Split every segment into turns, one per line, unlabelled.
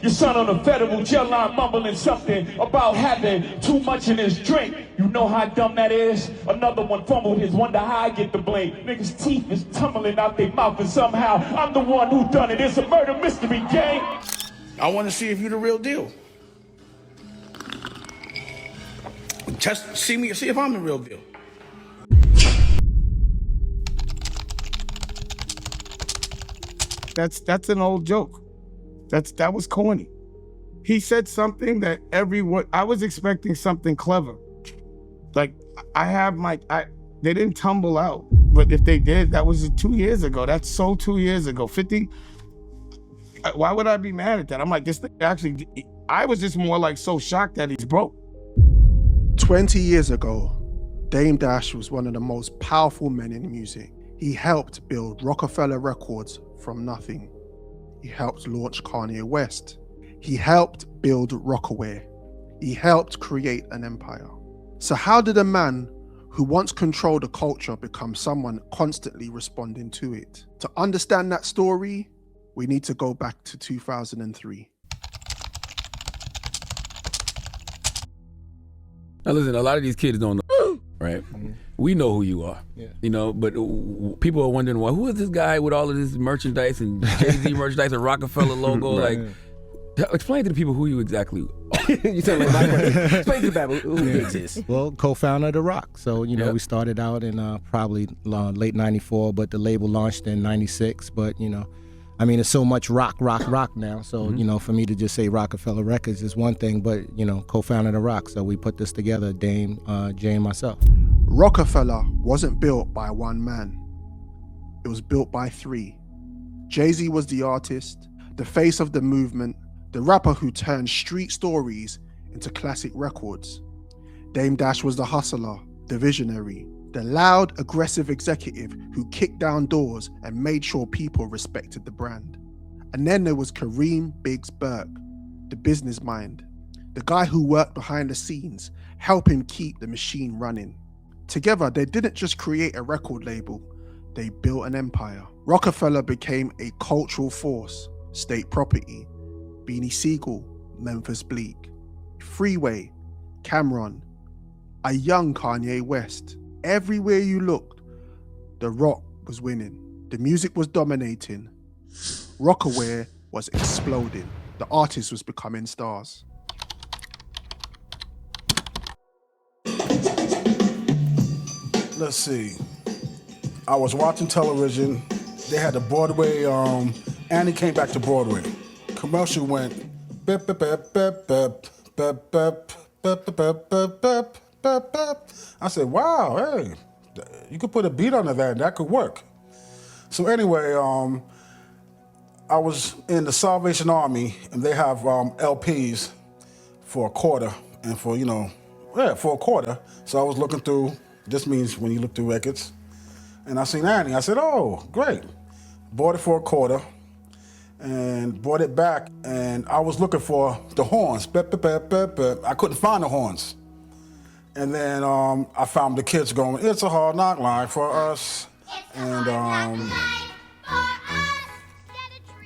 Your son on a federal jail line mumbling something about having too much in his drink. You know how dumb that is? Another one fumbled his, wonder how I get the blame. Niggas' teeth is tumbling out their mouth and somehow I'm the one who done it. It's a murder mystery gang.
I want to see if you're the real deal. Just see if I'm the real deal.
That's an old joke. That was corny. He said something that I was expecting something clever. Like they didn't tumble out, but if they did, that was 2 years ago. That's so 2 years ago. 50. Why would I be mad at that? I'm like, this thing actually, I was just more like so shocked that he's broke.
20 years ago, Dame Dash was one of the most powerful men in music. He helped build Roc-A-Fella Records from nothing. He helped launch Kanye West. He helped build Rockaway. He helped create an empire. So how did a man who once controlled a culture become someone constantly responding to it? To understand that story, we need to go back to 2003.
Now listen, a lot of these kids don't know, right?
Mm-hmm.
We know who you are, you know, but people are wondering, well, who is this guy with all of this merchandise and Jay-Z merchandise and Roc-A-Fella logo?
Right.
Like, explain to the people who you exactly are.
You sound like my question. Explain to the people who Bleek is.
Well, co-founder of The Roc. So, you know, we started out in probably late 94, but the label launched in 96. But, you know, I mean, it's so much rock now. So, you know, for me to just say Roc-A-Fella Records is one thing, but, you know, co-founder of The Roc. So we put this together, Dame, Jay, and myself.
Roc-A-Fella wasn't built by one man. It was built by three. Jay-Z was the artist, the face of the movement, the rapper who turned street stories into classic records. Dame Dash was the hustler, the visionary, the loud, aggressive executive who kicked down doors and made sure people respected the brand. And then there was Kareem Biggs Burke, the business mind, the guy who worked behind the scenes, helping keep the machine running. Together, they didn't just create a record label, they built an empire. Roc-A-Fella became a cultural force, state property, Beanie Siegel, Memphis Bleek, Freeway, Cameron, a young Kanye West. Everywhere you looked, the rock was winning. The music was dominating. Rockaway was exploding. The artist was becoming stars.
Let's see. I was watching television. They had the Broadway, Annie came back to Broadway. Commercial went, bip, bip, bip, bip, bip, bip, bip, bip, bip, bip, bip, bip, bip. I said, wow, hey, you could put a beat under that and that could work. So anyway, I was in the Salvation Army and they have LPs for a quarter and for, for a quarter. So I was looking through, this means when you look through records, and I seen Annie. I said, oh, great. Bought it for a quarter and brought it back, and I was looking for the horns. Bep, bep, bep, bep, bep. I couldn't find the horns. And then I found the kids going, it's a hard knock life for us. And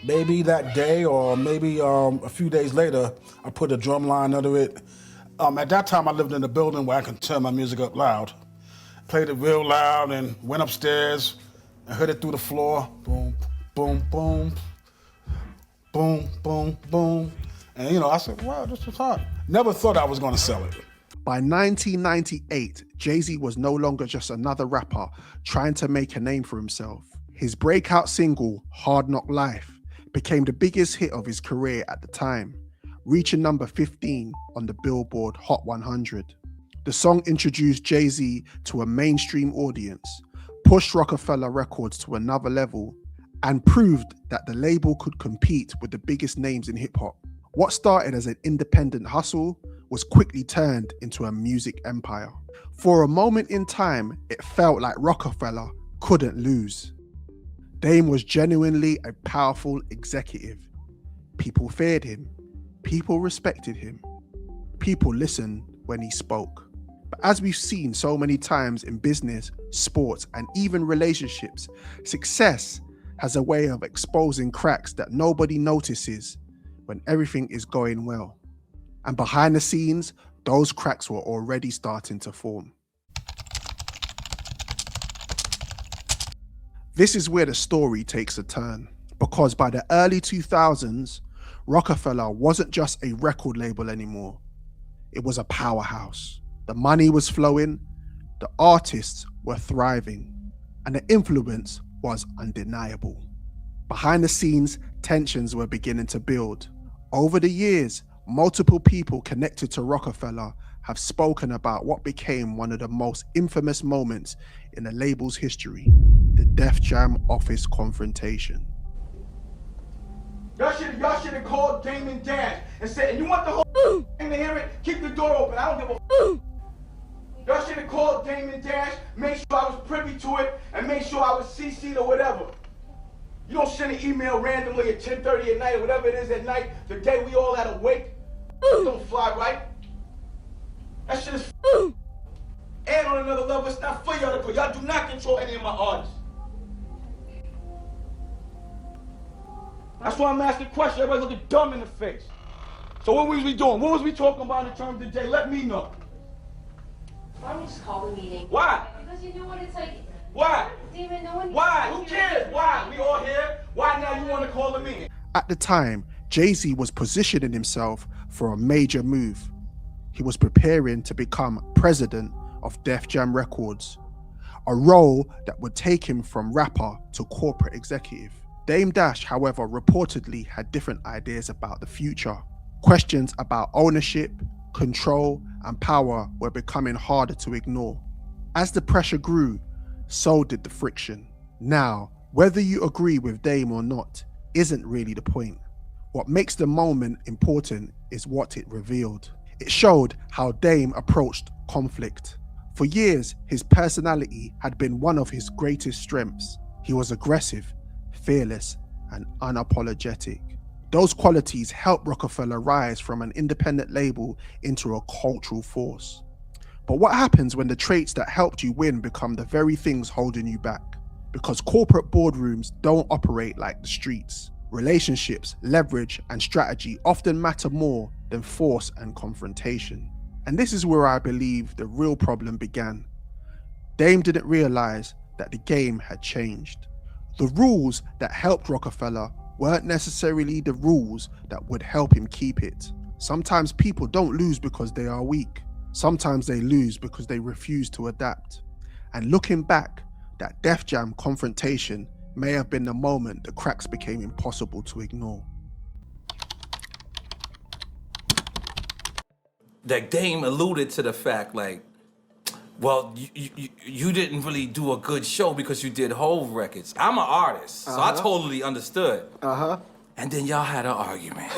maybe that day or maybe a few days later, I put a drum line under it. At that time, I lived in a building where I could turn my music up loud. Played it real loud and went upstairs and heard it through the floor. Boom, boom, boom, boom, boom, boom. And I said, wow, this was hot. Never thought I was gonna sell it.
By 1998, Jay-Z was no longer just another rapper trying to make a name for himself. His breakout single, Hard Knock Life, became the biggest hit of his career at the time, reaching number 15 on the Billboard Hot 100. The song introduced Jay-Z to a mainstream audience, pushed Roc-A-Fella Records to another level, and proved that the label could compete with the biggest names in hip-hop. What started as an independent hustle was quickly turned into a music empire. For a moment in time, it felt like Roc-A-Fella couldn't lose. Dame was genuinely a powerful executive. People feared him. People respected him. People listened when he spoke. But as we've seen so many times in business, sports, and even relationships, success has a way of exposing cracks that nobody notices when everything is going well. And behind the scenes, those cracks were already starting to form. This is where the story takes a turn, because by the early 2000s, Roc-A-Fella wasn't just a record label anymore. It was a powerhouse. The money was flowing, the artists were thriving, and the influence was undeniable. Behind the scenes, tensions were beginning to build. Over the years, multiple people connected to Roc-A-Fella have spoken about what became one of the most infamous moments in the label's history, the Def Jam office confrontation.
Y'all should have called Damon Dash and said, you want the whole thing to hear it? Keep the door open. I don't give a Y'all should have called Damon Dash, make sure I was privy to it, and make sure I was CC'd or whatever. You don't send an email randomly at 10:30 at night or whatever it is at night, the day we all had a wake. It don't fly right. That shit is and on another level, it's not for y'all to put. Y'all do not control any of my artists. That's why I'm asking questions. Everybody's looking dumb in the face. So what was we doing? What was we talking about in terms of the day? Let me know.
Why don't we just call the meeting?
Why?
Because you know what it's like.
Why?
Damon, no one.
Why? Who cares? Why? We all here. Why now you want to call a meeting?
At the time, Jay-Z was positioning himself for a major move. He was preparing to become president of Def Jam Records, a role that would take him from rapper to corporate executive. Dame Dash, however, reportedly had different ideas about the future. Questions about ownership, control, and power were becoming harder to ignore. As the pressure grew, so did the friction. Now, whether you agree with Dame or not isn't really the point. What makes the moment important is what it revealed. It showed how Dame approached conflict. For years, his personality had been one of his greatest strengths. He was aggressive, fearless, and unapologetic. Those qualities helped Roc-A-Fella rise from an independent label into a cultural force. But what happens when the traits that helped you win become the very things holding you back? Because corporate boardrooms don't operate like the streets. Relationships, leverage, and strategy often matter more than force and confrontation. And this is where I believe the real problem began. Dame didn't realize that the game had changed. The rules that helped Roc-A-Fella weren't necessarily the rules that would help him keep it. Sometimes people don't lose because they are weak. Sometimes they lose because they refuse to adapt. And looking back, that Def Jam confrontation may have been the moment the cracks became impossible to ignore.
That Dame alluded to the fact, like, well, you didn't really do a good show because you did whole records. I'm an artist, so I totally understood. And then y'all had an argument.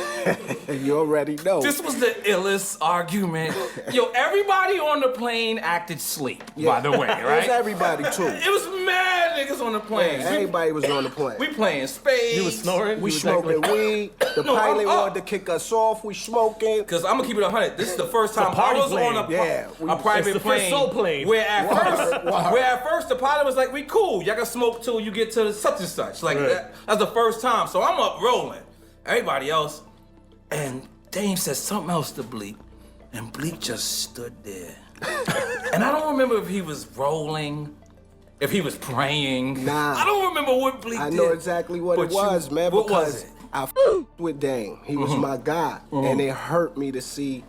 You already know.
This was the illest argument. Yo, everybody on the plane acted sleep, by the way, right?
It was everybody, too.
It was mad niggas on the plane.
Yeah, everybody was on the plane.
We playing spades.
You was snoring?
We smoking weed. The pilot wanted to kick us off. We smoking.
Because I'm going to keep it 100. This is the first time I was on a private plane.
Soul plane.
Where at first the pilot was like, we cool. Y'all can smoke till you get to such and such. Like, that's the first time. So I'm up rolling. Everybody else. And Dame said something else to Bleek. And Bleek just stood there. And I don't remember if he was rolling, if he was praying.
Nah.
I don't remember what Bleek did.
I know exactly what it was, man.
What
because
was it?
I with Dame. He was my guy. And it hurt me to see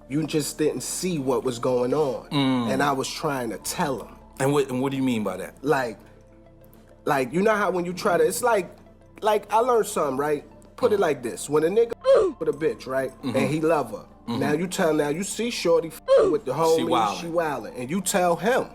you just didn't see what was going on. And I was trying to tell him.
And what do you mean by that?
Like you know how when you try to, it's like I learned something, right? Put it like this: when a nigga with a bitch, right, and he love her. Now you see Shorty with the homie, she wildin', and you tell him.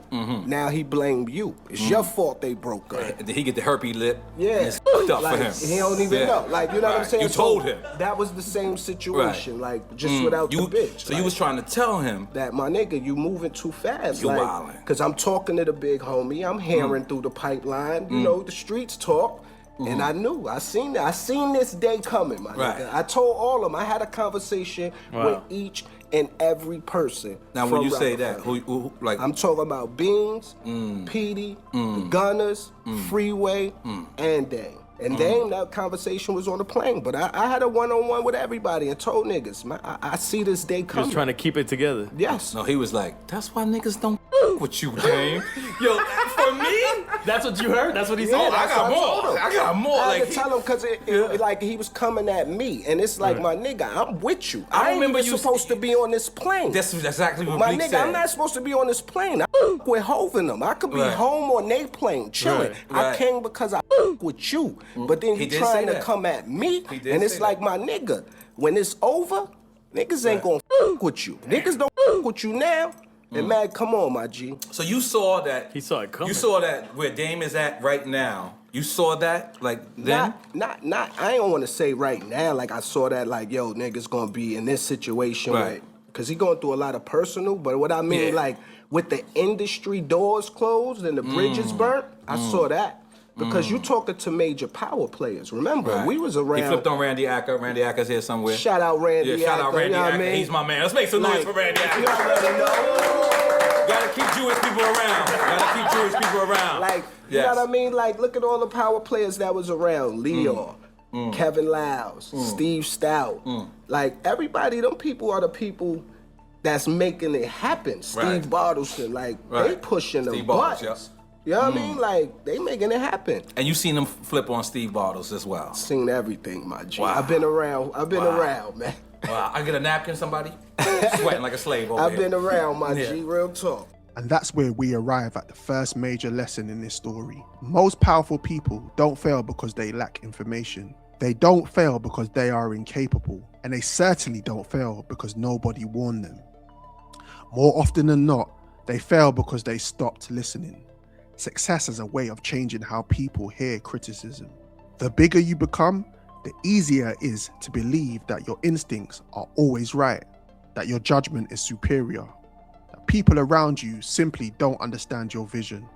Now he blame you. It's your fault they broke up.
Did he get the herpes lip?
Yeah,
it's fucked up
like,
for him.
He don't even know. Like, you know what I'm saying?
You told him.
That was the same situation, like just without the bitch.
So you was trying to tell him
that, my nigga, you moving too fast.
You
like,
wildin'.
Cause I'm talking to the big homie. I'm hearing through the pipeline. You know, the streets talk. And I knew, I seen this day coming, my nigga. I told all of them, I had a conversation with each and every person.
Now, when you say that, who like?
I'm talking about Beans, Petey, the Gunners, Freeway, and Dame. And then that conversation was on the plane. But I had a one-on-one with everybody and told niggas, man, I see this day
He
coming.
was trying to keep it together.
Yes.
No, he was like, that's why niggas don't with you, Dame. Yo, for me,
That's what you heard? That's what he
Yeah,
said?
I
that's what
got
told
more.
him.
I got more.
I
Like,
had to tell him because like he was coming at me, and it's like, my nigga, I'm with you. I ain't
remember
even
you
supposed to be on this plane.
that's exactly what
My
Bleek
nigga,
said.
I'm not supposed to be on this plane. I with Hov in them. I could be
Right.
home on their plane, chilling. I
Right.
came because I with you. But then
He
you
did
trying
say
to
that.
come at me,
He did
and it's
say
like,
that.
my nigga, when it's over, niggas ain't gonna with you. Niggas don't with you now. And man, come on, my G.
So you saw that.
He saw it coming.
You saw that where Dame is at right now. You saw that, like, then?
Not. I don't want to say right now. Like I saw that. Like, yo, niggas gonna be in this situation,
Right.
Because he going through a lot of personal. But what I mean,
Yeah.
like, with the industry doors closed and the bridges burnt, I saw that. Because you talking to major power players. Remember,
Right.
we was around.
He flipped on Randy Acker. Randy Acker's here somewhere.
Shout out Randy.
Yeah, shout out
Acker,
Randy
you know what I
Acker.
mean?
He's my man. Let's make some noise for Randy
You
Acker.
already know.
Gotta keep Jewish people around. Gotta keep Jewish people around.
Like, you
Yes.
know what I mean? Like, look at all the power players that was around. Leo, Kevin Lyles, Steve Stout. Like, everybody, them people are the people that's making it happen. Steve
Right.
Bartleson, like, they
Right.
pushing the
Steve Bartles,
buttons. You know what I mean? Like, they making it happen.
And you seen him flip on Steve Bartles as well.
Seen everything, my G.
Wow.
I've been around, man.
Wow. I get a napkin, somebody? Sweating like a slave over
I've
here.
been around, my
Yeah.
G, real talk.
And that's where we arrive at the first major lesson in this story. Most powerful people don't fail because they lack information. They don't fail because they are incapable. And they certainly don't fail because nobody warned them. More often than not, they fail because they stopped listening. Success is a way of changing how people hear criticism. The bigger you become, the easier it is to believe that your instincts are always right, that your judgment is superior, that people around you simply don't understand your vision.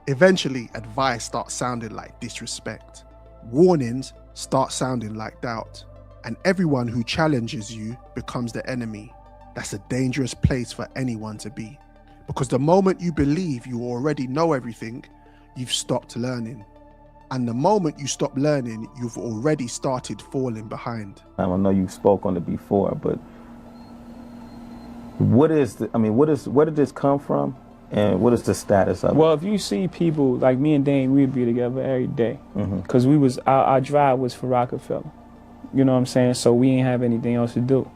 Eventually, advice starts sounding like disrespect. Warnings start sounding like doubt. And everyone who challenges you becomes the enemy. That's a dangerous place for anyone to be. Because the moment you believe you already know everything, you've stopped learning. And the moment you stop learning, you've already started falling behind.
I don't know you spoke on it before, but where did this come from? And what is the status of it?
Well, if you see people like me and Dane, we'd be together every day. Because our drive was for Roc-A-Fella. You know what I'm saying? So we ain't have anything else to do.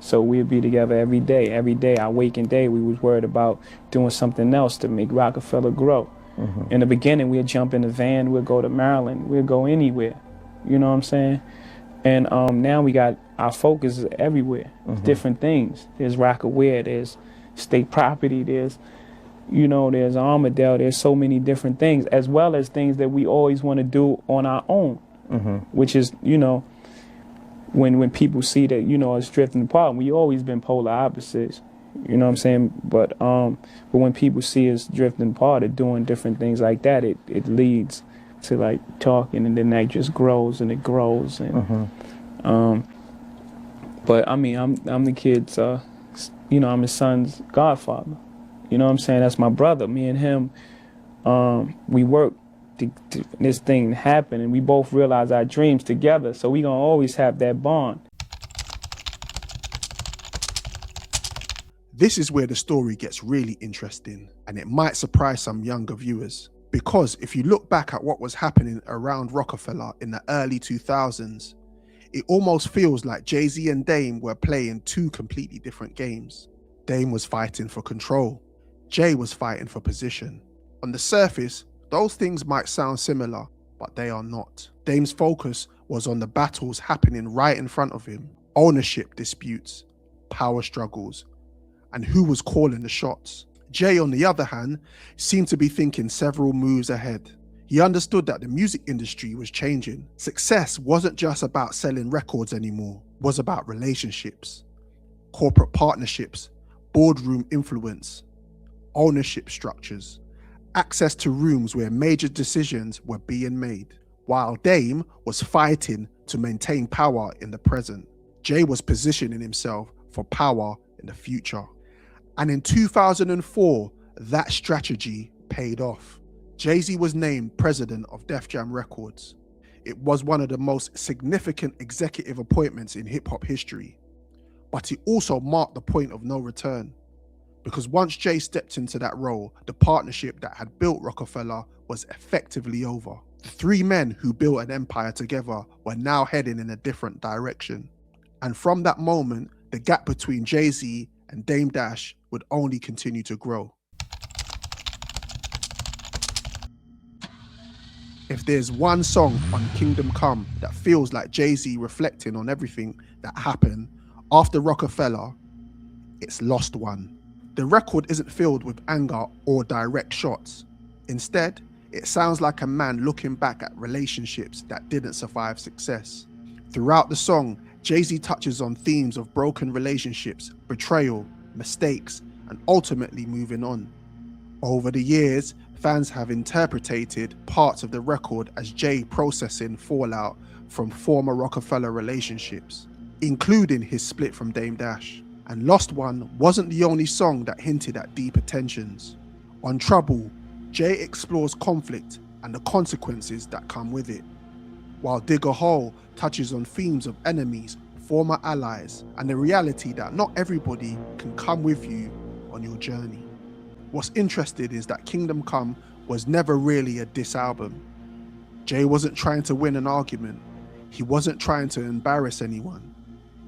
So we'd be together every day. Every day, our waking day, we was worried about doing something else to make Roc-A-Fella grow. In the beginning, we'd jump in the van, we'd go to Maryland, we'd go anywhere. You know what I'm saying? And now we got our focus is everywhere. Different things. There's Rock-A-Wear, there's state property, there's Armadale, there's so many different things, as well as things that we always want to do on our own, which is, when people see that, us drifting apart, we always been polar opposites, you know what I'm saying? But when people see us drifting apart or doing different things like that, it leads to like talking, and then that just grows and it grows. And but I mean, I'm the kid's, I'm his son's godfather. You know what I'm saying? That's my brother. Me and him, we work to this thing happen, and we both realize our dreams together. So we gonna always have that bond.
This is where the story gets really interesting, and it might surprise some younger viewers. Because if you look back at what was happening around Roc-A-Fella in the early 2000s, it almost feels like Jay-Z and Dame were playing two completely different games. Dame was fighting for control. Jay was fighting for position. On the surface, those things might sound similar, but they are not. Dame's focus was on the battles happening right in front of him, ownership disputes, power struggles, and who was calling the shots. Jay, on the other hand, seemed to be thinking several moves ahead. He understood that the music industry was changing. Success wasn't just about selling records anymore, it was about relationships, corporate partnerships, boardroom influence, ownership structures, access to rooms where major decisions were being made. While Dame was fighting to maintain power in the present, Jay was positioning himself for power in the future. And in 2004, that strategy paid off. Jay-Z was named president of Def Jam Records. it was one of the most significant executive appointments in hip-hop history. But it also marked the point of no return. Because once Jay stepped into that role, the partnership that had built Roc-A-Fella was effectively over. The three men who built an empire together were now heading in a different direction. And from that moment, the gap between Jay-Z and Dame Dash would only continue to grow. If there's one song on Kingdom Come that feels like Jay-Z reflecting on everything that happened after Roc-A-Fella, it's Lost One. The record isn't filled with anger or direct shots. Instead, it sounds like a man looking back at relationships that didn't survive success. Throughout the song, Jay-Z touches on themes of broken relationships, betrayal, mistakes, and ultimately moving on. Over the years, fans have interpreted parts of the record as Jay processing fallout from former Roc-A-Fella relationships, including his split from Dame Dash. And Lost One wasn't the only song that hinted at deeper tensions. On Trouble, Jay explores conflict and the consequences that come with it, while Dig a Hole touches on themes of enemies, former allies, and the reality that not everybody can come with you on your journey. What's interesting is that Kingdom Come was never really a diss album. Jay wasn't trying to win an argument. He wasn't trying to embarrass anyone.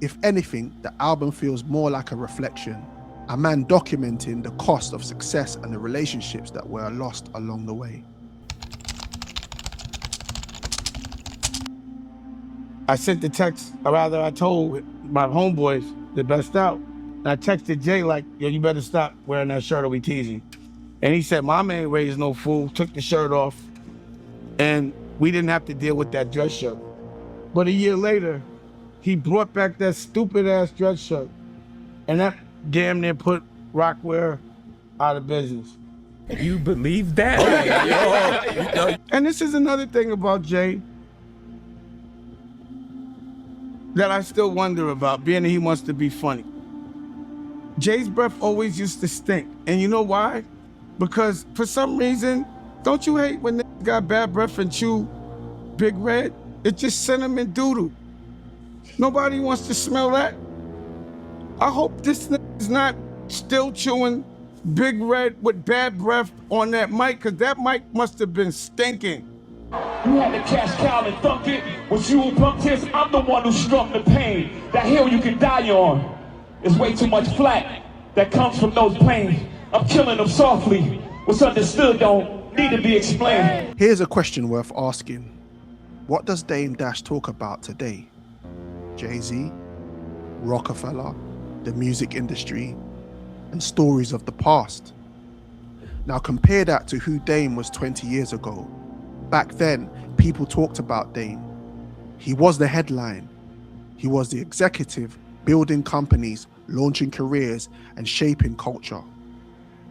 If anything, the album feels more like a reflection, a man documenting the cost of success and the relationships that were lost along the way.
I sent the text, or rather I told my homeboys the best out. And I texted Jay like, yo, you better stop wearing that shirt or we tease you. And he said, Mama ain't raised no fool, took the shirt off, and we didn't have to deal with that dress shirt. But a year later, he brought back that stupid ass dress shirt. And that damn near put Rockwear out of business.
You believe that?
And this is another thing about Jay that I still wonder about, being that he wants to be funny. Jay's breath always used to stink. And you know why? Because for some reason, don't you hate when niggas got bad breath and chew Big Red? It's just cinnamon doodle. Nobody wants to smell that. I hope this nigga's not still chewing Big Red with bad breath on that mic, because that mic must have been stinking.
You had to cash cow and thunk it. When you bumped his, I'm the one who struck the pain. That hill you can die on. There's way too much flack that comes from those planes. I'm killing them softly. What's understood don't need to be explained.
Here's a question worth asking. What does Dame Dash talk about today? Jay-Z, Roc-A-Fella, the music industry, and stories of the past. Now compare that to who Dame was 20 years ago. Back then, people talked about Dame. He was the headline. He was the executive, building companies, launching careers, and shaping culture.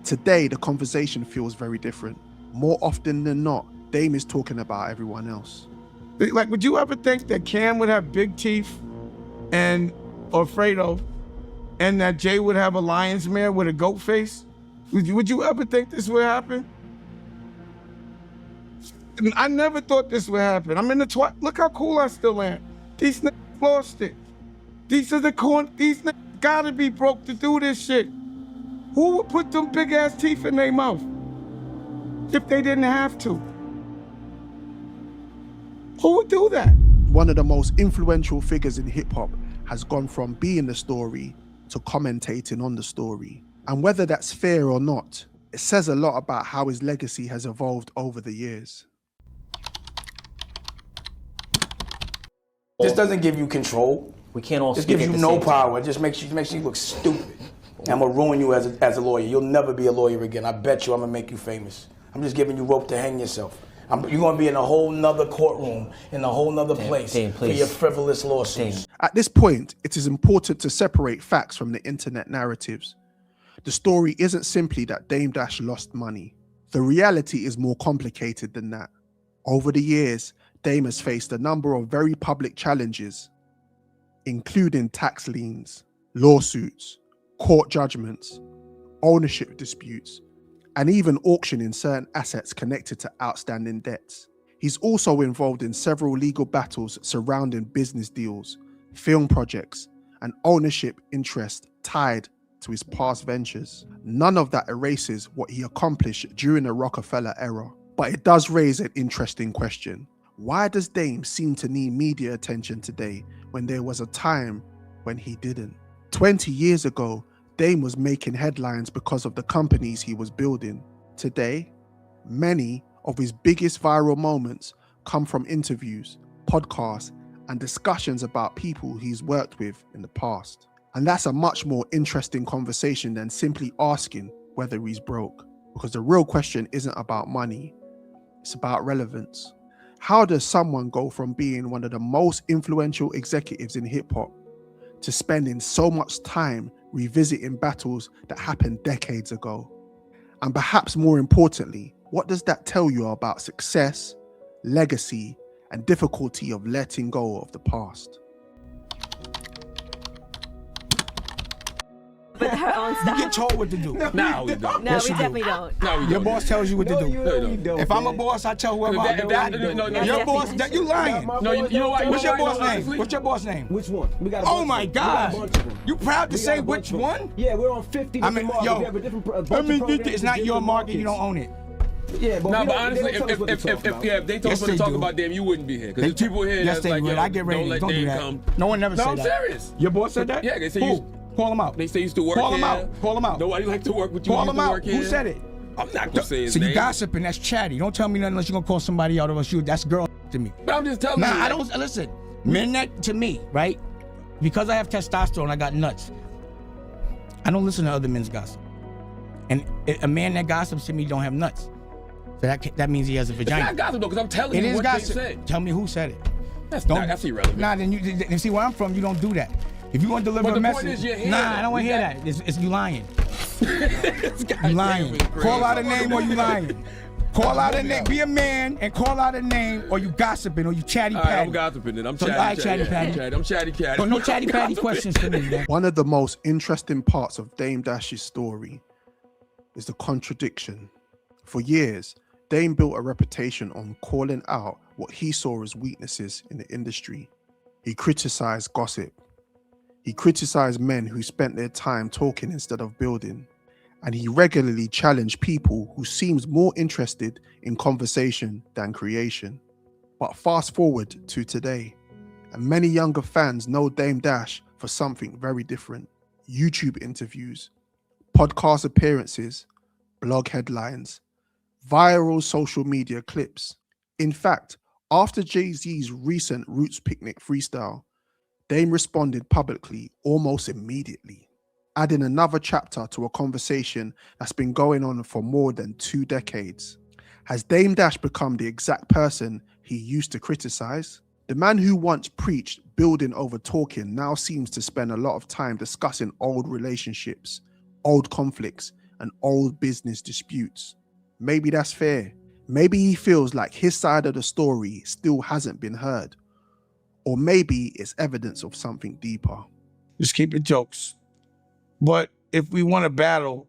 Today, the conversation feels very different. More often than not, Dame is talking about everyone else.
Like, would you ever think that Cam would have big teeth or Fredo, and that Jay would have a lion's mare with a goat face? Would you ever think this would happen? I never thought this would happen. I'm in the look how cool I still am. These niggas lost it. These niggas gotta be broke to do this shit. Who would put them big ass teeth in their mouth if they didn't have to? Who would do that?
One of the most influential figures in hip hop has gone from being the story to commentating on the story. And whether that's fair or not, it says a lot about how his legacy has evolved over the years.
This doesn't give you control.
We can't all
This
speak
gives
at
you
the
no
same
power. It just makes you look stupid. I'm gonna ruin you as a lawyer. You'll never be a lawyer again. I bet you I'm gonna make you famous. I'm just giving you rope to hang yourself. You're gonna be in a whole nother courtroom, in a whole nother place for your frivolous lawsuits.
At this point, it is important to separate facts from the internet narratives. The story isn't simply that Dame Dash lost money. The reality is more complicated than that. Over the years, Dame has faced a number of very public challenges, including tax liens, lawsuits, court judgments, ownership disputes, and even auctioning certain assets connected to outstanding debts. He's also involved in several legal battles surrounding business deals, film projects, and ownership interest tied to his past ventures. None of that erases what he accomplished during the Roc-A-Fella era, but it does raise an interesting question. Why does Dame seem to need media attention today when there was a time when he didn't? 20 years ago, Dame was making headlines because of the companies he was building. Today, many of his biggest viral moments come from interviews, podcasts, and discussions about people he's worked with in the past. And that's a much more interesting conversation than simply asking whether he's broke, because the real question isn't about money, it's about relevance. How does someone go from being one of the most influential executives in hip-hop to spending so much time revisiting battles that happened decades ago? And perhaps more importantly, what does that tell you about success, legacy, and difficulty of letting go of the past?
With our own stuff.
You get told what to do.
No, we don't.
No, we definitely don't.
No, we
Your
don't.
boss tells you what to do. If I'm a boss, I tell whoever I do. Your boss, you lying.
No, you know what?
What's your boss name?
Honestly?
What's your boss name?
Which one? We got a
Oh
bunch
my
of them. We got a
God.
bunch of them.
You proud to
We got
say
a bunch
which
of them.
one?
Yeah, we're on 50
I mean,
different markets. We have a different a bunch of programs
it's
in
not your
different
market, you
markets.
don't own it.
Yeah, but
No,
we
but
don't-
honestly,
they don't tell us what to talk about.
if they told us what to talk about them, you wouldn't be here. Because there's people here
Yes,
that's
they
like,
would.
yo,
I get ready.
don't let
Don't do
Dame
that.
come.
No one never
No,
said
I'm
that.
serious.
Your boss said that?
Yeah, they say
Who?
you.
Call him out.
They say you used to work
Call him
here.
out. Call him out.
Nobody like to work with you.
Call
You
him
used to
out.
work
Who
here.
said it?
I'm not gonna say his
So
name.
you gossiping, that's chatty. Don't tell me nothing unless you're gonna call somebody out of a shoe. That's girl to me.
But I'm just telling you.
Nah, I don't, listen, men that, to me, right? Because I have testosterone, I got nuts. I don't listen to other men's gossip. And a man that gossips to me don't have nuts. So that means he has a vagina.
It's not gossip though, because I'm telling
It
you
is
what
gossip.
they said.
Tell me who said it.
That's irrelevant.
Nah, then you see where I'm from, you don't do that. If you want to deliver
But
a
the
message,
point is you're here.
nah, I don't want to hear that. It's you lying. You lying. Call out a name or you lying. Call out a name. Be a man and call out a name, or you gossiping, or you chatty
All right,
patty.
I'm gossiping then. I'm
So,
chatty
all right,
patty.
chatty patty.
I'm chatty patty.
So no chatty patty questions for me, man.
One of the most interesting parts of Dame Dash's story is the contradiction. For years, Dame built a reputation on calling out what he saw as weaknesses in the industry. He criticized gossip. He criticized men who spent their time talking instead of building. And he regularly challenged people who seemed more interested in conversation than creation. But fast forward to today, and many younger fans know Dame Dash for something very different. YouTube interviews, podcast appearances, blog headlines, viral social media clips. In fact, after Jay-Z's recent Roots Picnic freestyle, Dame responded publicly almost immediately, adding another chapter to a conversation that's been going on for more than 2 decades. Has Dame Dash become the exact person he used to criticize? The man who once preached building over talking now seems to spend a lot of time discussing old relationships, old conflicts, and old business disputes. Maybe that's fair. Maybe he feels like his side of the story still hasn't been heard. Or maybe it's evidence of something deeper.
Just keep it jokes. But if we want to battle,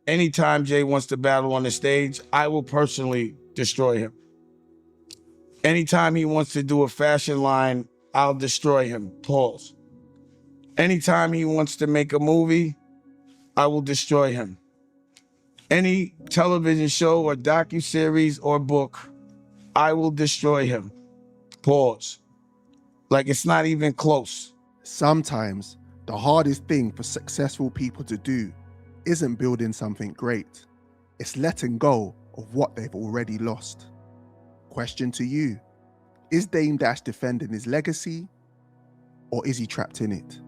anytime Jay wants to battle on the stage, I will personally destroy him. Anytime he wants to do a fashion line, I'll destroy him. Pause. Anytime he wants to make a movie, I will destroy him. Any television show or docuseries or book, I will destroy him. Pause. Like it's not even close.
Sometimes the hardest thing for successful people to do isn't building something great. It's letting go of what they've already lost. Question to you, is Dame Dash defending his legacy or is he trapped in it?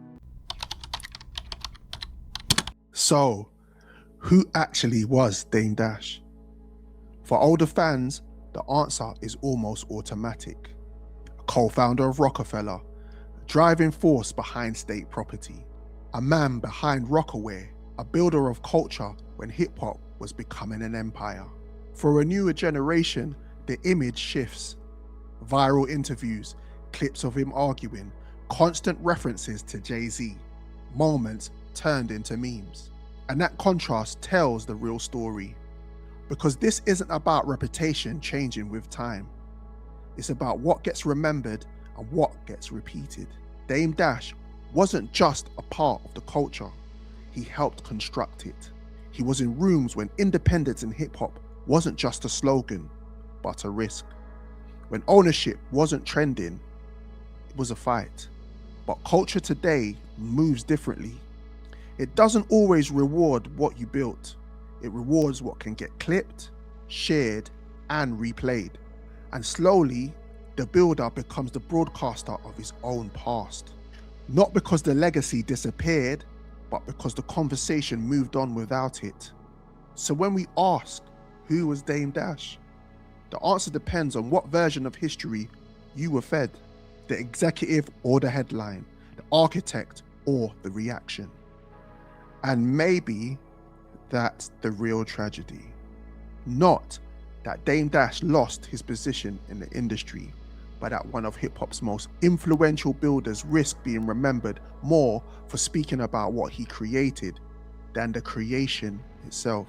So, who actually was Dame Dash? For older fans, the answer is almost automatic. A co-founder of Roc-A-Fella, a driving force behind state property, a man behind Rockaware, a builder of culture when hip-hop was becoming an empire. For a newer generation, the image shifts. Viral interviews, clips of him arguing, constant references to Jay-Z, moments turned into memes. And that contrast tells the real story. Because this isn't about reputation changing with time. It's about what gets remembered and what gets repeated. Dame Dash wasn't just a part of the culture, he helped construct it. He was in rooms when independence in hip-hop wasn't just a slogan, but a risk. When ownership wasn't trending, it was a fight. But culture today moves differently. It doesn't always reward what you built. It rewards what can get clipped, shared, and replayed. And slowly, the builder becomes the broadcaster of his own past. Not because the legacy disappeared, but because the conversation moved on without it. So when we ask, who was Dame Dash? The answer depends on what version of history you were fed. The executive or the headline, the architect or the reaction. And maybe that's the real tragedy. Not that Dame Dash lost his position in the industry, but that one of hip-hop's most influential builders risked being remembered more for speaking about what he created than the creation itself.